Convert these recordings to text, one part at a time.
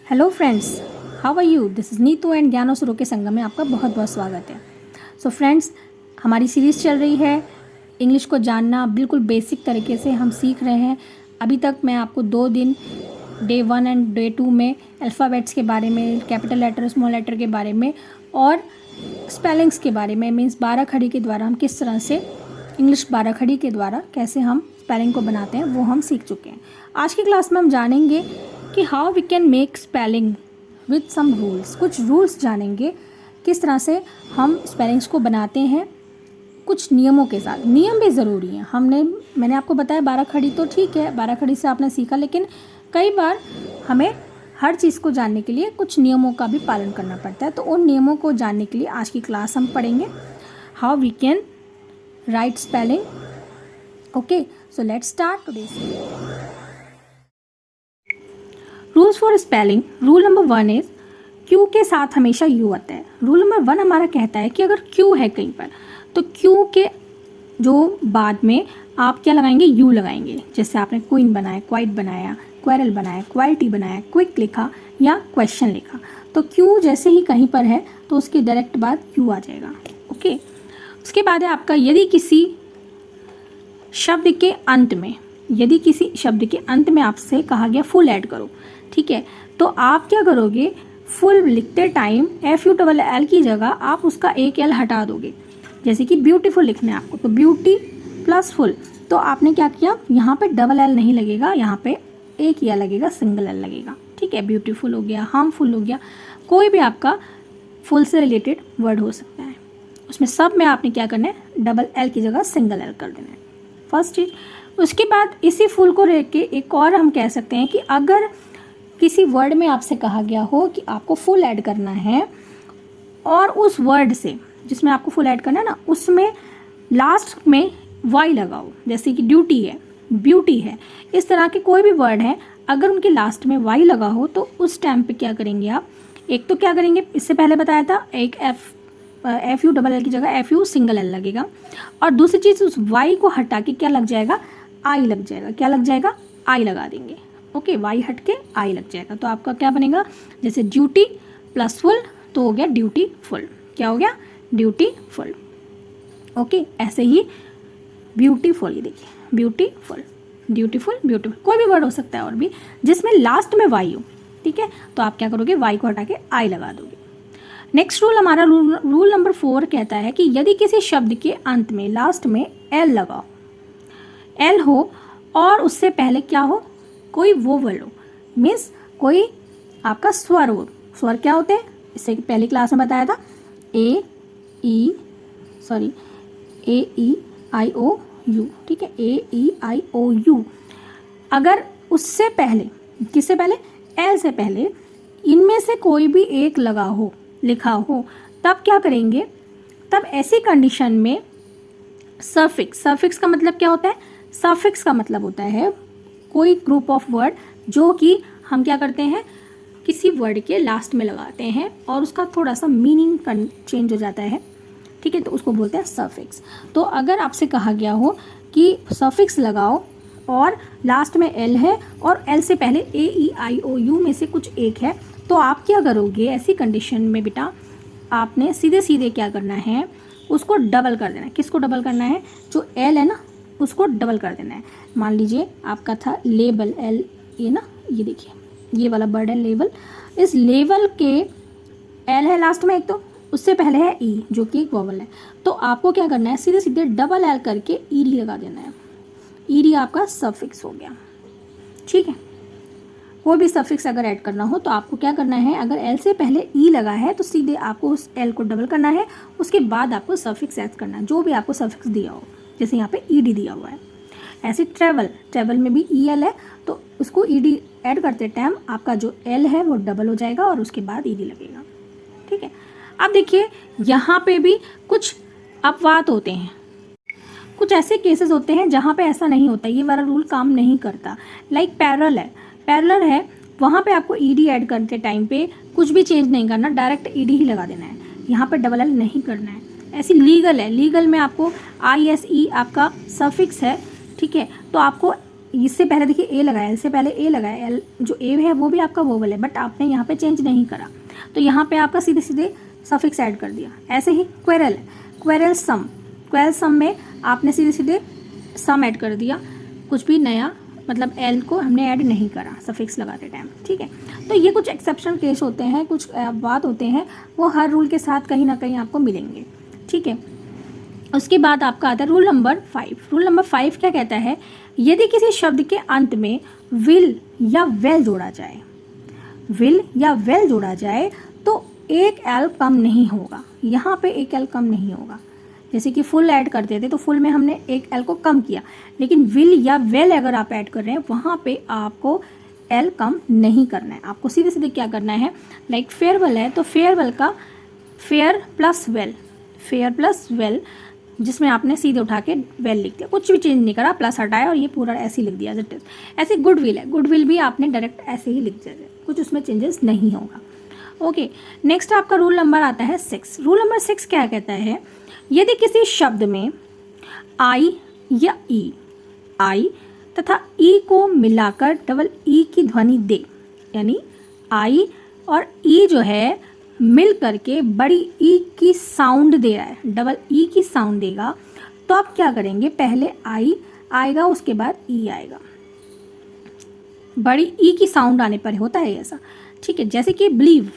Hello friends, how are you? This is Neetu and Gyan और सुरों के संगम में आपका बहुत बहुत स्वागत है। सो फ्रेंड्स, हमारी सीरीज़ चल रही है इंग्लिश को जानना बिल्कुल बेसिक तरीके से हम सीख रहे हैं। अभी तक मैं आपको 2 दिन डे 1 एंड डे 2 में अल्फ़ाबेट्स के बारे में, कैपिटल लेटर स्मॉल लेटर के बारे में और स्पेलिंग्स के बारे में, मीन्स 12 खड़ी के द्वारा हम किस तरह से इंग्लिश 12 खड़ी के द्वारा कैसे हम स्पेलिंग को बनाते हैं वो हम सीख चुके हैं। आज की क्लास में हम जानेंगे कि how we can make spelling with some rules. कुछ रूल्स जानेंगे किस तरह से हम स्पेलिंग्स को बनाते हैं कुछ नियमों के साथ। नियम भी ज़रूरी हैं। मैंने आपको बताया 12 खड़ी तो ठीक है, 12 खड़ी से आपने सीखा, लेकिन कई बार हमें हर चीज़ को जानने के लिए कुछ नियमों का भी पालन करना पड़ता है। तो उन नियमों को जानने के लिए आज की क्लास हम पढ़ेंगे how we can write spelling. Okay, so let's start today. Rules for spelling. Rule number 1 is Q के साथ हमेशा यू आता है। रूल नंबर 1 हमारा कहता है कि अगर क्यू है कहीं पर तो क्यू के जो बाद में आप क्या लगाएंगे? यू लगाएंगे। जैसे आपने क्वीन बनाया, क्वाइट बनाया, क्वेरल बनाया, क्वालिटी बनाया, क्विक लिखा या क्वेश्चन लिखा, तो क्यू जैसे ही कहीं पर है तो उसके डायरेक्ट बाद यू आ जाएगा। ओके, उसके बाद है आपका यदि किसी शब्द के अंत में आपसे कहा गया फुल ऐड करो, ठीक है, तो आप क्या करोगे? फुल लिखते टाइम FULL की जगह आप उसका एक L हटा दोगे। जैसे कि ब्यूटीफुल लिखना है आपको, तो ब्यूटी प्लस फुल, तो आपने क्या किया? यहाँ पे डबल L नहीं लगेगा, यहाँ पे एक ही L लगेगा, सिंगल L लगेगा, ठीक है। ब्यूटीफुल हो गया, हार्मफुल हो गया, कोई भी आपका फुल से रिलेटेड वर्ड हो सकता है, उसमें सब में आपने क्या करना है? डबल L की जगह सिंगल L कर देना है, फर्स्ट चीज। उसके बाद इसी फुल को रख के एक और हम कह सकते हैं कि अगर किसी वर्ड में आपसे कहा गया हो कि आपको फुल ऐड करना है और उस वर्ड से जिसमें आपको फुल ऐड करना है ना, उसमें लास्ट में वाई लगाओ। जैसे कि ड्यूटी है, ब्यूटी है, इस तरह के कोई भी वर्ड है, अगर उनके लास्ट में वाई लगा हो तो उस टाइम पे क्या करेंगे आप? एक तो क्या करेंगे, इससे पहले बताया था, एक FULL की जगह FU सिंगल L लगेगा, और दूसरी चीज़ उस वाई को हटा के क्या लग जाएगा? आई लग जाएगा। क्या लग जाएगा? आई लगा देंगे। ओके, वाई हट के आई लग जाएगा, तो आपका क्या बनेगा? जैसे ड्यूटी प्लस फुल तो हो गया ड्यूटी फुल। क्या हो गया? Duty full. ओके, ऐसे ही ब्यूटीफुल, ये देखिए ब्यूटीफुल, ब्यूटीफुल, ब्यूटीफुल, कोई भी वर्ड हो सकता है और भी जिसमें लास्ट में वाई हो, ठीक है, तो आप क्या करोगे? वाई को हटा के आई लगा दोगे। नेक्स्ट रूल हमारा रूल नंबर 4 कहता है कि यदि किसी शब्द के अंत में लास्ट में L लगाओ, L हो और उससे पहले क्या हो? कोई वोवल हो, मीन्स कोई आपका स्वर हो। स्वर क्या होते हैं? इससे पहली क्लास में बताया था, AEIOU, ठीक है, AEIOU। अगर उससे पहले, किससे पहले? L से पहले इनमें से कोई भी एक लिखा हो, तब क्या करेंगे? तब ऐसी कंडीशन में सफिक्स का मतलब क्या होता है? सफिक्स का मतलब होता है कोई ग्रुप ऑफ वर्ड जो कि हम क्या करते हैं? किसी वर्ड के लास्ट में लगाते हैं और उसका थोड़ा सा मीनिंग चेंज हो जाता है, ठीक है, तो उसको बोलते हैं सफिक्स। तो अगर आपसे कहा गया हो कि सफिक्स लगाओ और लास्ट में L है और L से पहले AEIOU में से कुछ एक है, तो आप क्या करोगे? ऐसी कंडीशन में बेटा आपने सीधे सीधे क्या करना है? उसको डबल कर देना है। किसको डबल करना है? जो L है ना, उसको डबल कर देना है। मान लीजिए आपका था लेबल, L, ये ना, ये देखिए ये वाला वर्ड है लेबल। इस लेबल के L है लास्ट में एक, तो उससे पहले है E जो कि एक वोवल है, तो आपको क्या करना है? सीधे सीधे डबल L करके ED लगा देना है। ED आपका सफिक्स हो गया, ठीक है। कोई भी सफिक्स अगर ऐड करना हो तो आपको क्या करना है? अगर L से पहले E लगा है तो सीधे आपको उस L को डबल करना है, उसके बाद आपको सफिक्स ऐड करना है, जो भी आपको सफिक्स दिया हो। जैसे यहाँ पे ED दिया हुआ है। ऐसे ट्रेवल में भी EL है, तो उसको ED ऐड करते टाइम आपका जो L है वो डबल हो जाएगा और उसके बाद ED लगेगा, ठीक है। अब देखिए यहाँ पे भी कुछ अपवाद होते हैं, कुछ ऐसे केसेस होते हैं जहाँ पे ऐसा नहीं होता, ये वाला रूल काम नहीं करता। लाइक पैरेलल है, वहाँ पे आपको ED ऐड करते टाइम पे कुछ भी चेंज नहीं करना, डायरेक्ट ED ही लगा देना है, यहाँ पे डबल L नहीं करना है। ऐसी लीगल है, लीगल में आपको ISE आपका सफिक्स है, ठीक है, तो आपको इससे पहले देखिए ए लगाया, इससे पहले ए लगाया, एल जो ए है वो भी आपका वोवल है, बट आपने यहाँ पे चेंज नहीं करा, तो यहाँ पे आपका सीधे सीधे सफिक्स ऐड कर दिया। ऐसे ही क्वेरल है, क्वेरल सम में आपने सीधे सीधे सम ऐड कर दिया, कुछ भी नया मतलब एल को हमने ऐड नहीं करा सफिक्स लगाते टाइम, ठीक है। तो ये कुछ एक्सेप्शनल केस होते हैं, कुछ बात होते हैं, वो हर रूल के साथ कहीं ना कहीं आपको मिलेंगे, ठीक है। उसके बाद आपका आता है रूल नंबर 5। रूल नंबर 5 क्या कहता है, यदि किसी शब्द के अंत में विल या वेल जोड़ा जाए, विल या वेल जोड़ा जाए तो एक एल कम नहीं होगा। यहाँ पे एक एल कम नहीं होगा, जैसे कि फुल ऐड करते थे तो फुल में हमने एक एल को कम किया, लेकिन विल या वेल अगर आप ऐड कर रहे हैं वहाँ पे आपको एल कम नहीं करना है, आपको सीधे सीधे क्या करना है। लाइक फेयरवेल है तो फेयरवेल का फेयर प्लस वेल, जिसमें आपने सीधे उठा के वेल लिख दिया, कुछ भी चेंज नहीं करा, प्लस हटाया और ये पूरा ऐसे ही लिख दिया। ऐसे गुडविल है, गुडविल भी आपने डायरेक्ट ऐसे ही लिख दिया, कुछ उसमें चेंजेस नहीं होगा। ओके, नेक्स्ट आपका रूल नंबर आता है 6। रूल नंबर 6 क्या कहता है, यदि किसी शब्द में आई या आई तथा ई को मिलाकर डबल ई की ध्वनि दे, यानी आई और ई जो है मिल करके बड़ी ई की साउंड दे रहा है, डबल ई की साउंड देगा, तो आप क्या करेंगे, पहले आई आएगा उसके बाद ई आएगा। बड़ी ई की साउंड आने पर होता है ऐसा, ठीक है। जैसे कि बिलीव,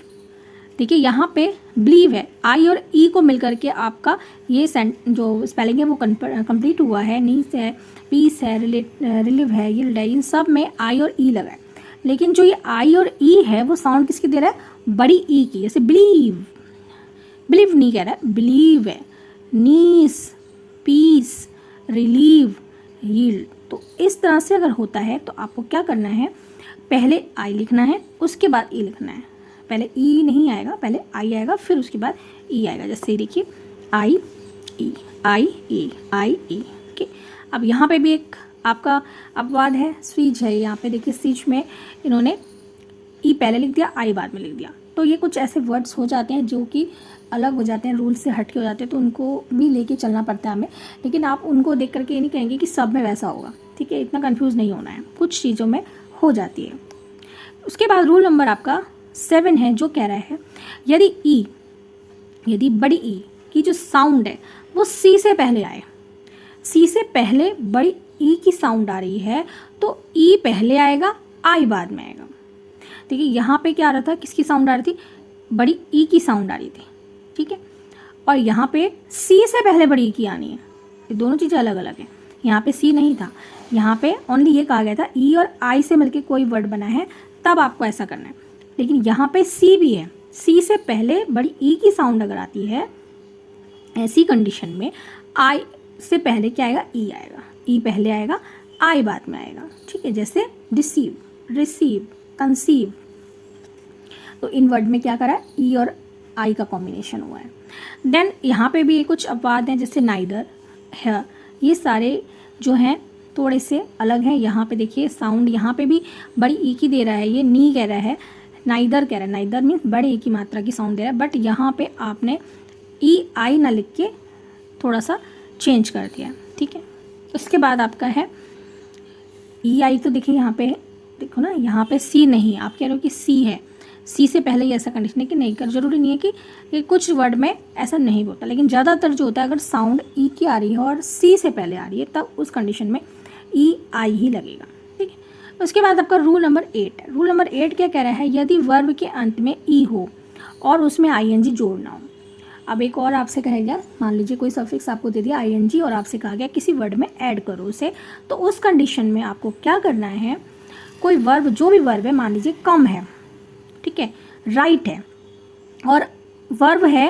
देखिए यहाँ पे बिलीव है, आई और ई को मिलकर के आपका ये जो स्पेलिंग है वो कंप्लीट हुआ है। नीस है, पीस है, रिलीव है, यील्ड है, इन सब में आई और ई लगा है, लेकिन जो ये आई और ई है वो साउंड किसकी दे रहा है, बड़ी ई की। जैसे बिलीव नहीं कह रहा है, बिलीव है, नीस, पीस, रिलीव, यील्ड। तो इस तरह से अगर होता है तो आपको क्या करना है, पहले आई लिखना है उसके बाद ई लिखना है। पहले ई नहीं आएगा, पहले आई आएगा फिर उसके बाद ई आएगा। जैसे देखिए आई ई, आई ई, आई ई, ओके। अब यहाँ पे भी एक आपका अपवाद है, स्वीच है, यहाँ पे देखिए स्वीच में इन्होंने ई पहले लिख दिया, आई बाद में लिख दिया। तो ये कुछ ऐसे वर्ड्स हो जाते हैं जो कि अलग हो जाते हैं, रूल से हट के हो जाते हैं, तो उनको भी लेके चलना पड़ता है हमें। लेकिन आप उनको देख करके ये नहीं कहेंगे कि सब में वैसा होगा, ठीक है, इतना कंफ्यूज नहीं होना है, कुछ चीज़ों में हो जाती है। उसके बाद रूल नंबर आपका 7 है, जो कह रहा है यदि बड़ी ई की जो साउंड है वो सी से पहले आए, सी से पहले बड़ी ई की साउंड आ रही है तो ई पहले आएगा, आई बाद में आएगा। देखिए यहाँ पे क्या आ रहा था, किसकी साउंड आ रही थी, बड़ी ई की साउंड आ रही थी, ठीक है। और यहाँ पे सी से पहले बड़ी ई की आनी है, ये दोनों चीज़ें अलग अलग हैं। यहाँ पे सी नहीं था, यहाँ पे ओनली ये कहा गया था ई और आई से मिलके कोई वर्ड बना है तब आपको ऐसा करना है। लेकिन यहाँ पे सी भी है, सी से पहले बड़ी ई की साउंड अगर आती है, ऐसी कंडीशन में आई से पहले क्या आएगा, ई आएगा, ई पहले आएगा, आई बाद में आएगा, ठीक है। जैसे डिसीव, रिसीव, कंसीव, तो इन वर्ड में क्या करा है, ई और आई का कॉम्बिनेशन हुआ है। देन यहाँ पे भी कुछ अपवाद हैं, जैसे नाइदर है, ये सारे जो हैं थोड़े से अलग हैं। यहाँ पे देखिए साउंड यहाँ पे भी बड़ी ई की दे रहा है, ये नी कह रहा है, नाइदर कह रहा है, नाइदर मीन्स बड़े ई की मात्रा की साउंड दे रहा है, बट यहाँ पे आपने ई आई ना लिख के थोड़ा सा चेंज कर दिया, ठीक है। उसके बाद आपका है ई आई, तो देखिए यहाँ पे देखो ना, यहाँ पे सी नहीं, आप कह रहे हो कि सी है, सी से पहले ही ऐसा कंडीशन है कि नहीं कर, जरूरी नहीं है कि कुछ वर्ड में ऐसा नहीं होता, लेकिन ज़्यादातर जो होता है अगर साउंड ई की आ रही है और सी से पहले आ रही है तब उस कंडीशन में ई आई ही लगेगा, ठीक है। उसके बाद आपका रूल नंबर 8 है। रूल नंबर 8 क्या कह रहा है, यदि वर्ब के अंत में ई हो और उसमें आईएनजी जोड़ना हो। अब एक और आपसे कहेगा, मान लीजिए कोई सफिक्स आपको दे दिया आईएनजी और आपसे कहा गया किसी वर्ड में ऐड करो उसे, तो उस कंडीशन में आपको क्या करना है, कोई वर्ब, जो भी वर्ब है, मान लीजिए कम है, ठीक है, राइट है, और वर्ब है,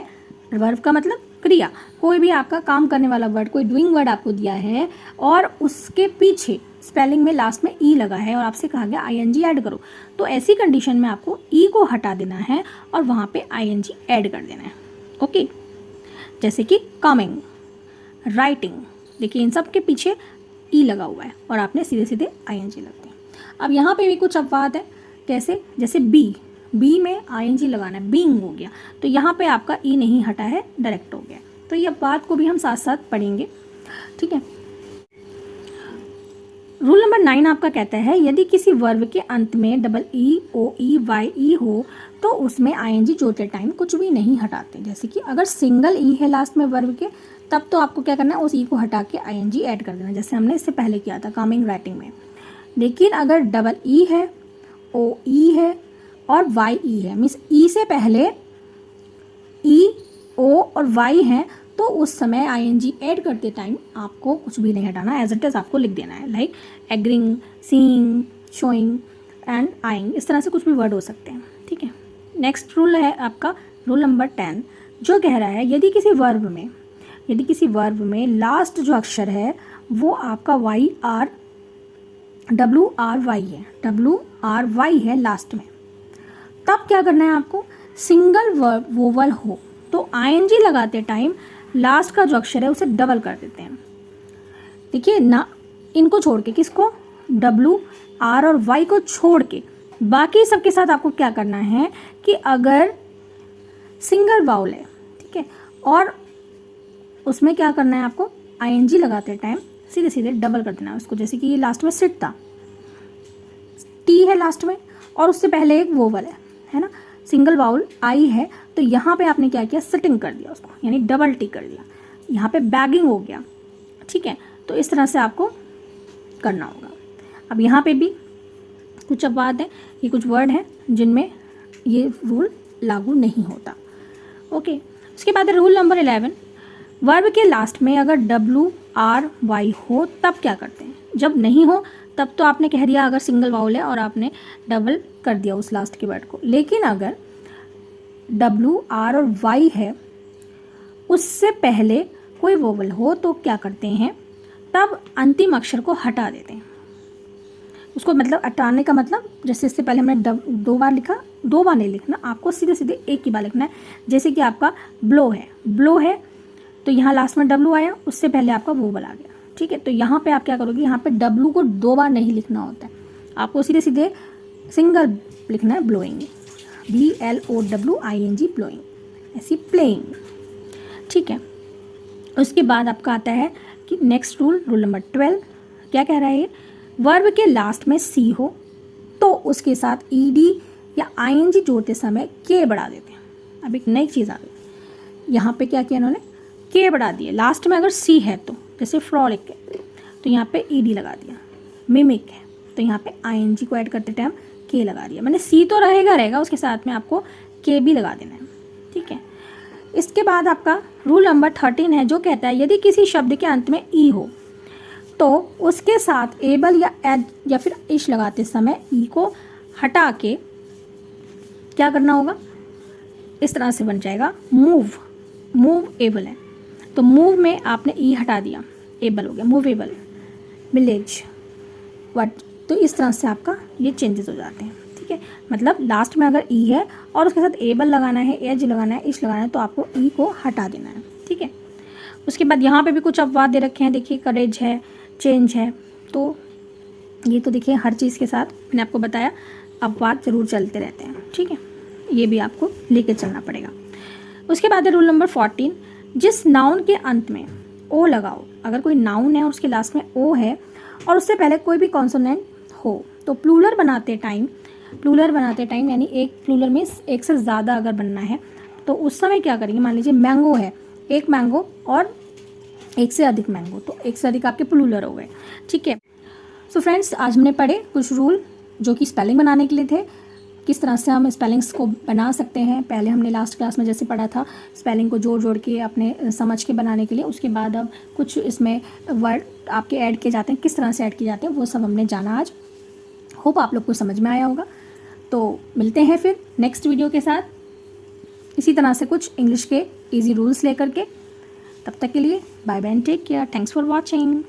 वर्ब का मतलब क्रिया, कोई भी आपका काम करने वाला वर्ड, कोई डूइंग वर्ड आपको दिया है और उसके पीछे स्पेलिंग में लास्ट में ई लगा है और आपसे कहा गया आईएनजी ऐड करो, तो ऐसी कंडीशन में आपको ई को हटा देना है और वहाँ पे आईएनजी ऐड कर देना है, ओके। जैसे कि कमिंग, राइटिंग, देखिए इन सब के पीछे ई लगा हुआ है और आपने सीधे सीधे आईएनजी लग दिया। अब यहाँ पे भी कुछ अपवाद है, कैसे, जैसे बी में आईएनजी लगाना है, बीइंग हो गया, तो यहाँ पे आपका ई नहीं हटा है, डायरेक्ट हो गया। तो ये अपवाद को भी हम साथ साथ पढ़ेंगे, ठीक है। रूल नंबर 9 आपका कहता है यदि किसी वर्ब के अंत में डबल ई ओ ई वाई ई हो तो उसमें आईएनजी जोड़ते टाइम कुछ भी नहीं हटाते। जैसे कि अगर सिंगल ई है लास्ट में वर्ब के, तब तो आपको क्या करना है, उस ई को हटा के आईएनजी ऐड कर देना, जैसे हमने इससे पहले किया था कमिंग राइटिंग में। लेकिन अगर डबल ई है, ओ ई है और वाई ई है, मीन्स ई से पहले ई, ओ और वाई है, तो उस समय आईएनजी ऐड करते टाइम आपको कुछ भी नहीं हटाना, एज इट इज आपको लिख देना है। Like agreeing, seeing, showing and eyeing, इस तरह से कुछ भी वर्ड हो सकते हैं। ठीक है, नेक्स्ट रूल है आपका रूल नंबर 10, जो कह रहा है यदि किसी वर्ब में लास्ट जो अक्षर है वो आपका Y or W or Y है लास्ट में, तब क्या करना है आपको, सिंगल वर्ब वोवल हो तो आईएनजी लगाते टाइम लास्ट का जो अक्षर है उसे डबल कर देते हैं। देखिए ना, इनको छोड़ के, किसको, डब्ल्यू आर और वाई को छोड़ के बाकी सबके साथ आपको क्या करना है कि अगर सिंगल वाउल है, ठीक है, और उसमें क्या करना है आपको, आईएनजी लगाते टाइम सीधे सीधे डबल कर देना है उसको। जैसे कि ये लास्ट में सिट था, टी है लास्ट में और उससे पहले एक वोवल है ना, सिंगल वाउल आई है, तो यहाँ पे आपने क्या किया, सिटिंग कर दिया उसको, यानी डबल टी कर दिया, यहाँ पे बैगिंग हो गया। ठीक है, तो इस तरह से आपको करना होगा। अब यहाँ पे भी कुछ अपवाद है, ये कुछ वर्ड हैं जिनमें ये रूल लागू नहीं होता। ओके, उसके बाद रूल नंबर 11, वर्ब के लास्ट में अगर डब्ल्यू आर वाई हो तब क्या करते हैं। जब नहीं हो तब तो आपने कह दिया अगर सिंगल वाउल है और आपने डबल कर दिया उस लास्ट के वर्ड को। लेकिन अगर डब्ल्यू आर और वाई है, उससे पहले कोई वोवल हो तो क्या करते हैं, तब अंतिम अक्षर को हटा देते हैं। उसको मतलब हटाने का मतलब, जैसे इससे पहले हमने दो बार लिखा, 2 बार नहीं लिखना, आपको सीधे सीधे एक ही बार लिखना है। जैसे कि आपका ब्लो है तो यहाँ लास्ट में डब्ल्यू आया, उससे पहले आपका वोवल आ गया। ठीक है, तो यहाँ पे आप क्या करोगे, यहाँ पे डब्ल्यू को 2 बार नहीं लिखना होता है, आपको सीधे सीधे सिंगल लिखना है, ब्लोइंग, BLOWING, ब्लोइंग, ऐसी प्लेइंग। ठीक है, उसके बाद आपका आता है कि नेक्स्ट रूल नंबर 12, क्या कह रहा है ये, वर्ब के लास्ट में सी हो तो उसके साथ ईडी या आईएनजी जोड़ते समय के बढ़ा देते हैं। अब एक नई चीज़ आ गई, यहाँ पे क्या किया इन्होंने, के बढ़ा दिए। लास्ट में अगर सी है तो, जैसे फ्रॉलिक है तो यहाँ पे ईडी लगा दिया, मिमिक है तो यहाँ पे आईएनजी को ऐड करते टाइम के लगा दिया। मैंने सी तो रहेगा, उसके साथ में आपको के भी लगा देना है। ठीक है, इसके बाद आपका रूल नंबर 13 है, जो कहता है यदि किसी शब्द के अंत में ई हो तो उसके साथ एबल या एड या फिर इश लगाते समय ई को हटा के क्या करना होगा, इस तरह से बन जाएगा मूव एबल है तो मूव में आपने ई हटा दिया, एबल हो गया मूवेबल, विलेज, वट, तो इस तरह से आपका ये चेंजेस हो जाते हैं। ठीक है, मतलब लास्ट में अगर ई है और उसके साथ एबल लगाना है, एज लगाना है, इश लगाना है, तो आपको ई को हटा देना है। ठीक है, उसके बाद यहाँ पे भी कुछ अपवाद दे रखे हैं, देखिए करेज है, चेंज है, तो ये तो देखिए हर चीज़ के साथ मैंने आपको बताया अपवाद जरूर चलते रहते हैं। ठीक है, ये भी आपको लेके चलना पड़ेगा। उसके बाद है रूल नंबर 14, जिस नाउन के अंत में ओ लगाओ, अगर कोई नाउन है और उसके लास्ट में ओ है और उससे पहले कोई भी कॉन्सोनेंट हो तो प्लूरल बनाते टाइम यानी एक प्लूरल में एक से ज़्यादा अगर बनना है तो उस समय क्या करेंगे, मान लीजिए मैंगो है, एक मैंगो और एक से अधिक मैंगो, तो एक से अधिक आपके प्लूरल हो गए। ठीक है, सो फ्रेंड्स, आज हमने पढ़े कुछ रूल जो कि स्पेलिंग बनाने के लिए थे, किस तरह से हम स्पेलिंग्स को बना सकते हैं। पहले हमने लास्ट क्लास में जैसे पढ़ा था स्पेलिंग को जोड़ के अपने समझ के बनाने के लिए, उसके बाद अब कुछ इसमें वर्ड आपके ऐड किए जाते हैं, किस तरह से ऐड किए जाते हैं वो सब हमने जाना आज। होप आप लोग को समझ में आया होगा। तो मिलते हैं फिर नेक्स्ट वीडियो के साथ, इसी तरह से कुछ इंग्लिश के ईजी रूल्स लेकर के। तब तक के लिए bye bye and take care. Thanks for watching.